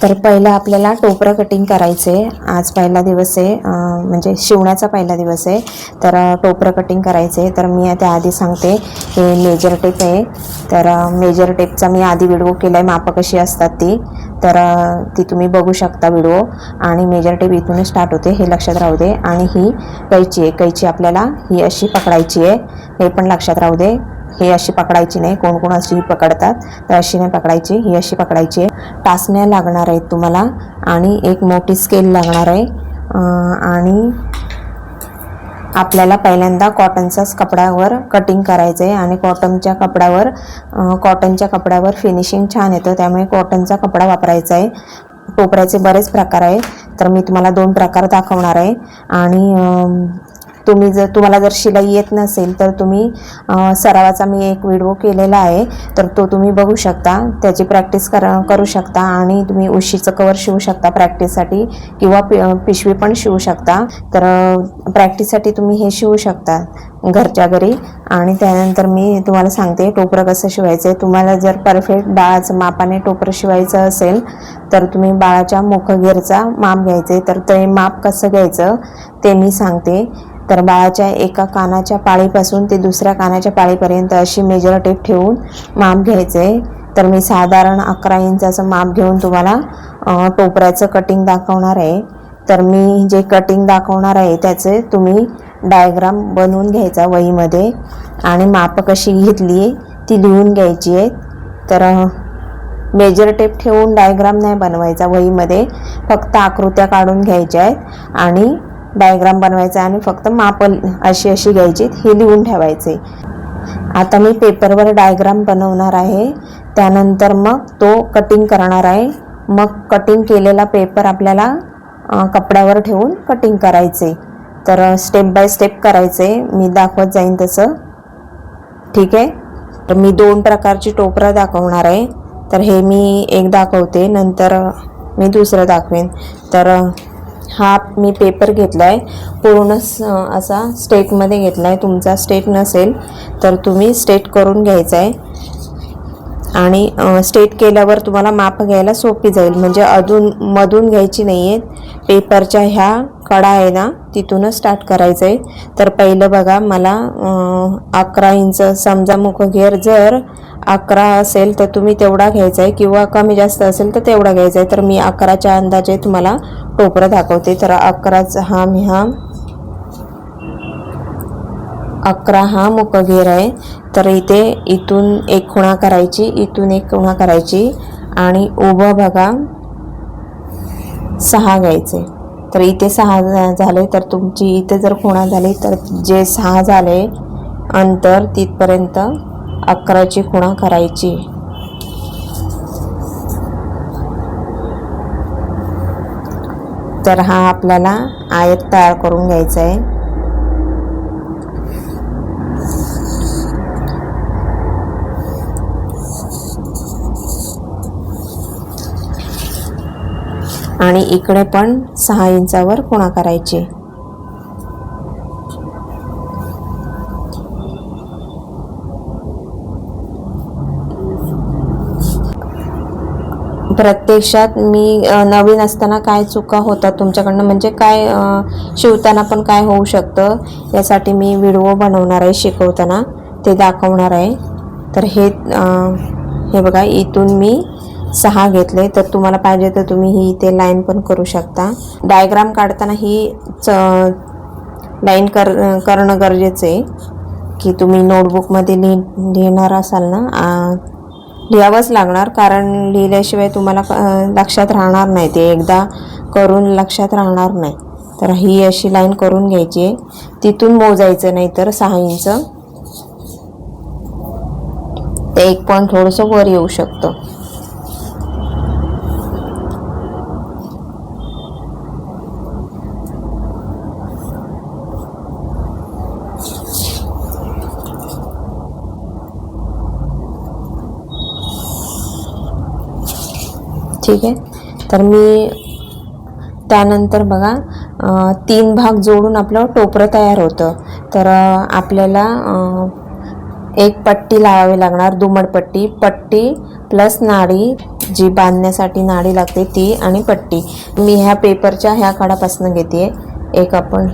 तर पहिलं आपल्याला टोपरं कटिंग करायचं आहे। आज पहिला दिवस आहे, म्हणजे शिवण्याचा पहिला दिवस आहे। तर टोपरं कटिंग करायचं आहे। तर मी त्याआधी सांगते, हे मेजर टेप आहे। तर मेजर टेपचा मी आधी व्हिडिओ केला आहे, मापं कशी असतात ती। तर ती तुम्ही बघू शकता व्हिडिओ। आणि मेजर टेप इथून स्टार्ट होते, हे लक्षात राहू दे। आणि ही कैची आहे, कैची आपल्याला ही अशी पकडायची आहे, हे पण लक्षात राहू दे। ही अशी पकडायची नाही, कोण कोण अशी पकडतात, तर अशी नाही पकडायची, ही अशी पकडायची आहे। टाचण्या लागणार आहेत तुम्हाला आणि एक मोठी स्केल लागणार आहे। आणि आपल्याला पहिल्यांदा कॉटनचाच कपड्यावर कटिंग करायचं आहे। आणि कॉटनच्या कपड्यावर फिनिशिंग छान येतं, त्यामुळे कॉटनचा कपडा वापरायचा आहे। टोपऱ्याचे बरेच प्रकार आहे, तर मी तुम्हाला 2 प्रकार दाखवणार आहे। आणि तुम्हाला जर शिलाई येत नसेल तर तुम्ही सरावाचा मी एक व्हिडिओ केलेला आहे, तर तो तुम्ही बघू शकता, त्याची प्रॅक्टिस करू शकता। आणि तुम्ही उशीचं कवर शिवू शकता प्रॅक्टिससाठी, किंवा पिशवी पण शिवू शकता। तर प्रॅक्टिससाठी तुम्ही हे शिवू शकता घरच्या घरी। आणि त्यानंतर मी तुम्हाला सांगते टोपरं कसं शिवायचं आहे। तुम्हाला जर परफेक्ट बाळाचं मापाने टोपरं शिवायचं असेल तर तुम्ही बाळाच्या मुखगेरचा माप घ्यायचे। तर ते माप कसं घ्यायचं ते मी सांगते। तर बाळाच्या एका कानाच्या पाळीपासून ते दुसऱ्या कानाच्या पाळीपर्यंत अशी मेजर टेप ठेवून माप घ्यायचे। तर मी साधारण 11 इंचाचं माप घेऊन तुम्हाला टोपऱ्याचं कटिंग दाखवणार आहे। तर मी जे कटिंग दाखवणार आहे त्याचे तुम्ही डायग्राम बनवून घ्यायचा वहीमध्ये, आणि माप कशी घेतली ती लिहून घ्यायची आहे। तर मेजर टेप ठेवून डायग्राम नाही बनवायचा वहीमध्ये, फक्त आकृत्या काढून घ्यायच्या आहेत आणि डायग्राम बनवायचा, आणि फक्त माप अशी घ्यायची, हे लिहून ठेवायचे। आता मी पेपरवर डायग्राम बनवणार आहे, त्यानंतर मग तो कटिंग करणार आहे। मग कटिंग केलेला पेपर आपल्याला कपड्यावर ठेवून कटिंग करायचे। तर स्टेप बाय स्टेप करायचे, मी दाखवत जाईन तसं, ठीक आहे। तर मी 2 प्रकारची टोपरं दाखवणार आहे। तर हे मी एक दाखवते, नंतर मी दुसरं दाखवेन। तर हा मी पेपर घेतला आहे, पूर्ण असा स्ट्रेटमध्ये घेतला आहे। तुमचा स्ट्रेट नसेल तर तुम्ही स्ट्रेट करून घ्यायचा आहे। आणि स्ट्रेट केल्यावर तुम्हाला माप घ्यायला सोपी जाईल, म्हणजे मधून घ्यायची नाही आहे। पेपरच्या ह्या कडा आहे ना, तिथूनच स्टार्ट करायचं आहे। तर पहिलं बघा, मला 11 इंच समजा मुखगेर जर 11 असेल तर तुम्ही तेवढा घ्यायचा आहे, किंवा कमी जास्त असेल तर तेवढा घ्यायचा आहे। तर मी 11च्या अंदाजे तुम्हाला टोपरं दाखवते। तर 11 हा मुखगेर आहे। तर इथून एक खुणा करायची, इथून एक खुणा करायची, आणि उभं बघा 6 घ्यायचे। तर इथे 6 झाले, तर तुमची इथे जर खुणा झाली तर जे 6 झाले अंतर तिथपर्यंत 11ची खुणा करायची। तर हा आपल्याला आयत तयार करून घ्यायचा आहे। आणि इकडे पण 6 इंचावर खुणा करायची। प्रत्यक्षात मी नवीन असताना काय चुका होतात तुमच्याकडनं, म्हणजे काय शिवताना पण काय होऊ शकतं, यासाठी मी व्हिडिओ बनवणार आहे, शिकवताना ते दाखवणार आहे। तर हे बघा, इथून मी 6 घेतले। तर तुम्हाला पाहिजे तर तुम्ही ही इथे लाईन पण करू शकता। डायग्राम काढताना ही लाईन करणं गरजेचं आहे, की तुम्ही नोटबुकमध्ये लिहिणार असाल ना, लिहावंच लागणार, कारण लिहिल्याशिवाय तुम्हाला लक्षात राहणार नाही, ते एकदा करून लक्षात राहणार नाही। तर ही अशी लाईन करून घ्यायची आहे, तिथून मोजायचं, नाही तर 6 इंच ते एक पॉईंट थोडंसं वर येऊ शकतं। ठीक आहे। तर मी त्यानंतर बघा 3 भाग जोडून आपलं टोपरं तयार होतं। तर आपल्याला एक पट्टी लावावी लागणार, दुमड पट्टी प्लस नाडी जी बांधण्यासाठी नाडी लागते ती आणि पट्टी मी ह्या पेपरच्या ह्या काडापासून घेते. एक आपण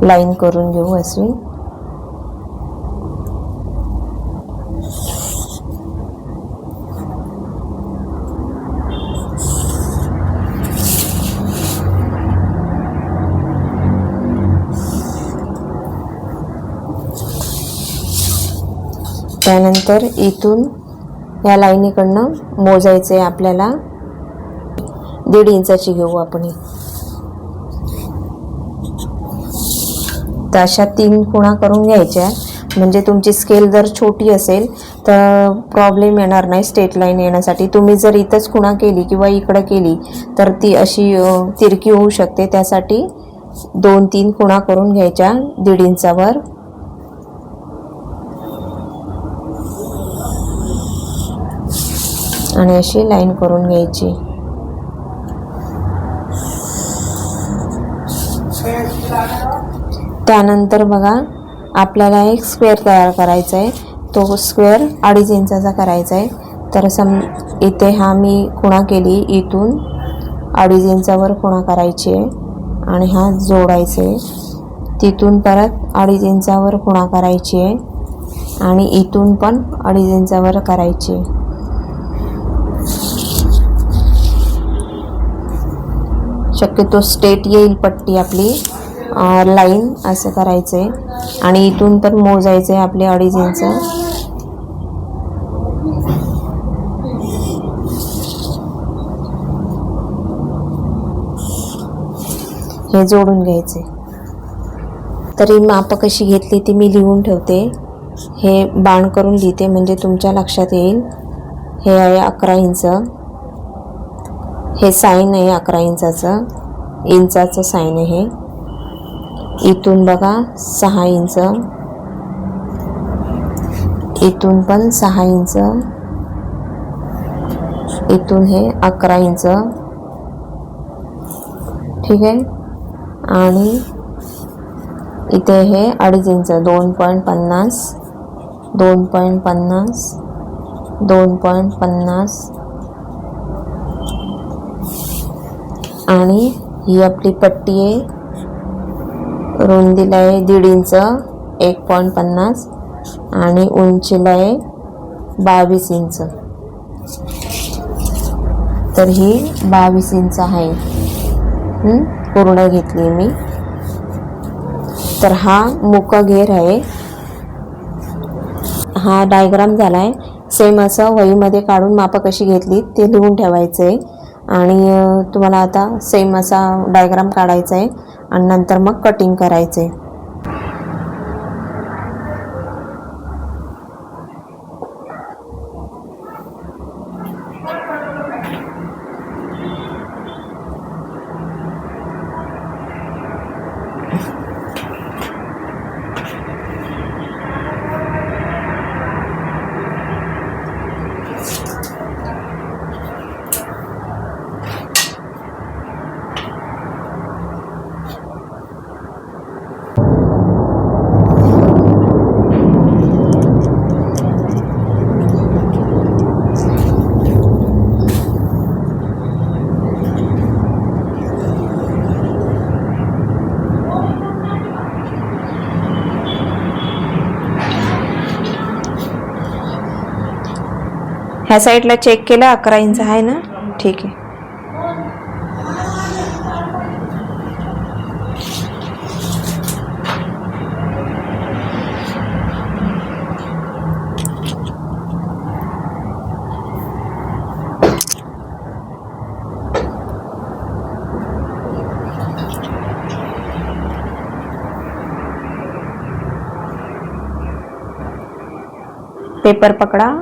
लाईन करून घेऊ अशी. त्यानंतर इथून या लाईनीकडनं मोजायचे आपल्याला 1.5 इंचाची घेऊ आपण. तर अशा 3 खुणा करून घ्यायच्या. म्हणजे तुमची स्केल जर छोटी असेल तर प्रॉब्लेम येणार नाही स्ट्रेट लाईन येण्यासाठी. तुम्ही जर इथंच खुणा केली किंवा इकडं केली तर ती अशी तिरकी होऊ शकते. त्यासाठी 2-3 खुणा करून घ्यायच्या 1.5 इंचावर. आणि अशी लाईन करून घ्यायची. त्यानंतर बघा आपल्याला एक स्क्वेअर तयार करायचा आहे. तो स्क्वेअर 2.5 इंचाचा करायचा आहे. तर इथे हा मी खुणा केली, इथून 2.5 इंचावर खुणा करायची आहे आणि हा जोडायचा आहे. तिथून परत 2.5 इंचावर खुणा करायची आहे आणि इथून पण 2.5 इंचावर करायची आहे. शक्यतो स्ट्रेट येईल पट्टी आपली लाईन असं करायचं आहे. आणि इथून पण मोजायचं आहे आपले 2.5 इंच. हे जोडून घ्यायचे. तरी माप कशी घेतली ती मी लिहून ठेवते. हे बाण करून लिहिते म्हणजे तुमच्या लक्षात येईल. हे आहे 11 इंच. हे साईन आहे 11 इंचाचं साईन आहे. इथून बघा 6 इंच, इथून पण 6 इंच, इथून हे 11 इंच. ठीक आहे. आणि इथे हे 2.5 इंच 2.50 2.50 2.50 आणि ही आपली पट्टी आहे. रुंदीला आहे 1.5 इंच 1.50 आणि उंचीला आहे 22 इंच. तर ही 22 इंच आहे. पूर्ण घेतली मी. तर हा मुक घेर आहे. हा डायग्राम झाला आहे. सेम असं वहीमध्ये काढून माप कशी घेतली ते लिहून ठेवायचं आहे. आणि तुम्हाला आता सेम असा डायग्राम काढायचा आहे आणि नंतर मग कटिंग करायचं आहे. ह्या साईडला चेक केलं 11 इंच आहे ना. ठीक आहे. पेपर पकडा.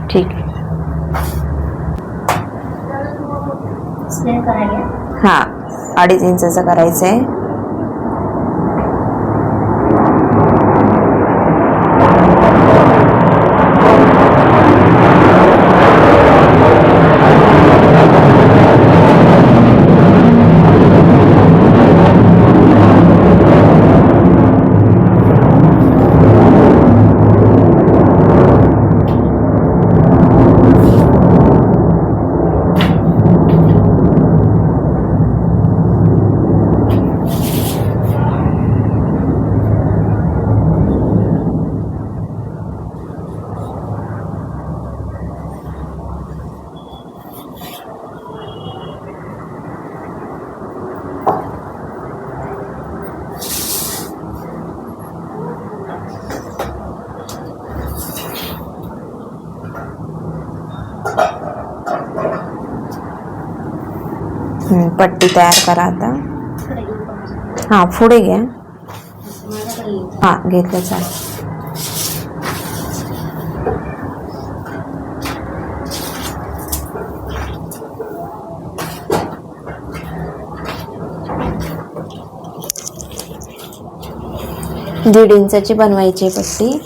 ठीक आहे. हा 2.5 इंचाचा करायचं आहे. पट्टी तयार करा आता. हां पुढे घ्या. हां घेतलं चालेल. दीड इंचाची बनवायची पट्टी.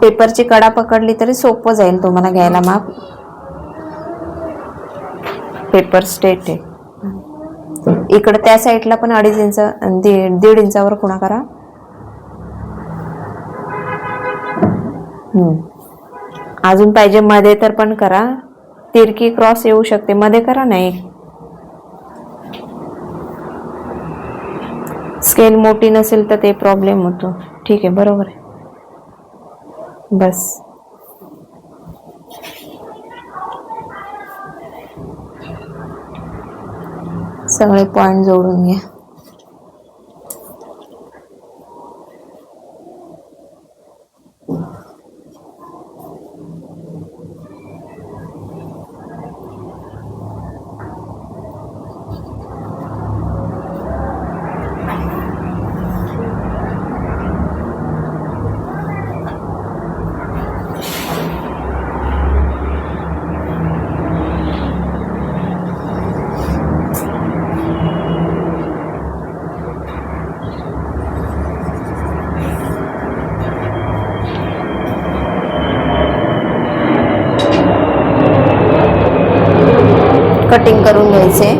पेपरची कडा पकडली तरी सोपं जाईल तुम्हाला घ्यायला माप. पेपर स्ट्रेट आहे. इकडे त्या साईडला पण 2.5 इंच 1.5 इंचावर खुणा करा. अजून पाहिजे मध्ये तर पण करा. तिरकी क्रॉस येऊ शकते, मध्ये करा ना एक. स्केल मोठी नसेल तर ते प्रॉब्लेम होतो. ठीक आहे बरोबर आहे. बस सगळे पॉइंट जोडून घ्या. कटिंग करून घ्यायचे.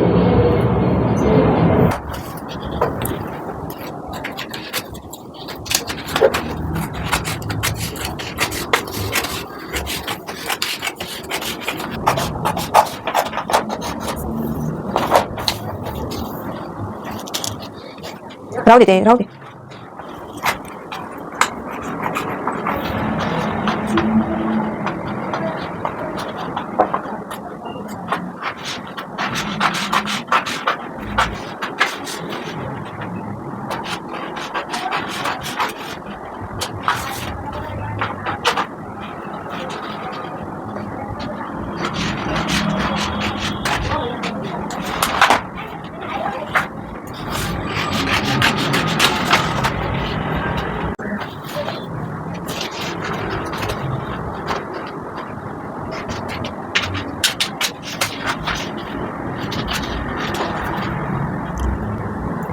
राहू दे राहू दे.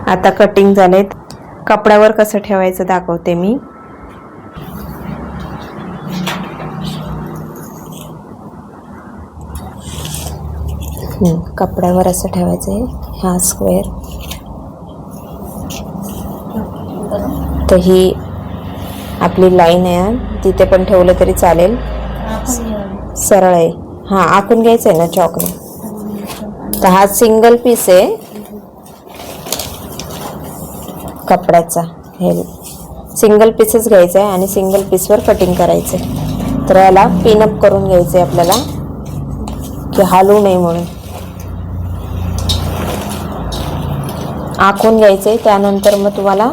आता कटिंग झालेत. कपड्यावर कसं ठेवायचं दाखवते मी. कपड्यावर असं ठेवायचं आहे. हा स्क्वेअर. तर ही आपली लाईन आहे, तिथे पण ठेवलं तरी चालेल. सरळ आहे. हां आखून घ्यायचं आहे ना चॉकने. तर हा सिंगल पीस आहे कपड्याचा. हे सिंगल पीसच घ्यायचा आहे आणि सिंगल पीसवर कटिंग करायचं आहे. तर याला पिनअप करून घ्यायचं आहे आपल्याला की हालू नये म्हणून. आखून घ्यायचं आहे. त्यानंतर मग तुम्हाला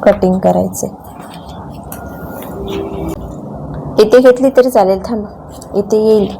कटिंग करायचं. इथे घेतली तरी चालेल. थांबा इथे येईल.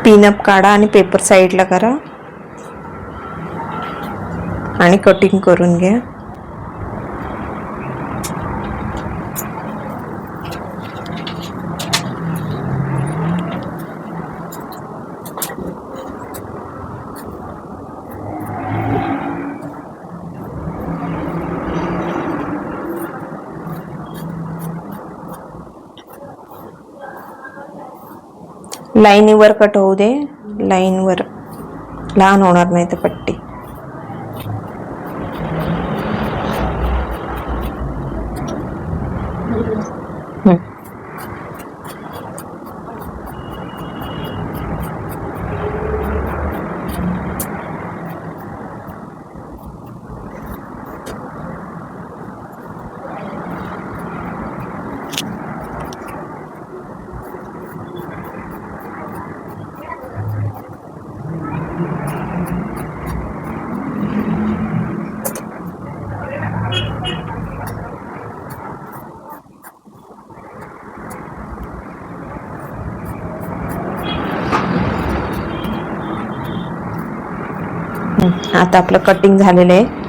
पिनअप काढा आणि पेपर साईडला करा आणि कटिंग करून घ्या. लाईनीवर कट होऊ दे, लाईनवर, लहान होणार नाही तर पट्टी. आता आपलं कटिंग झालेलं आहे.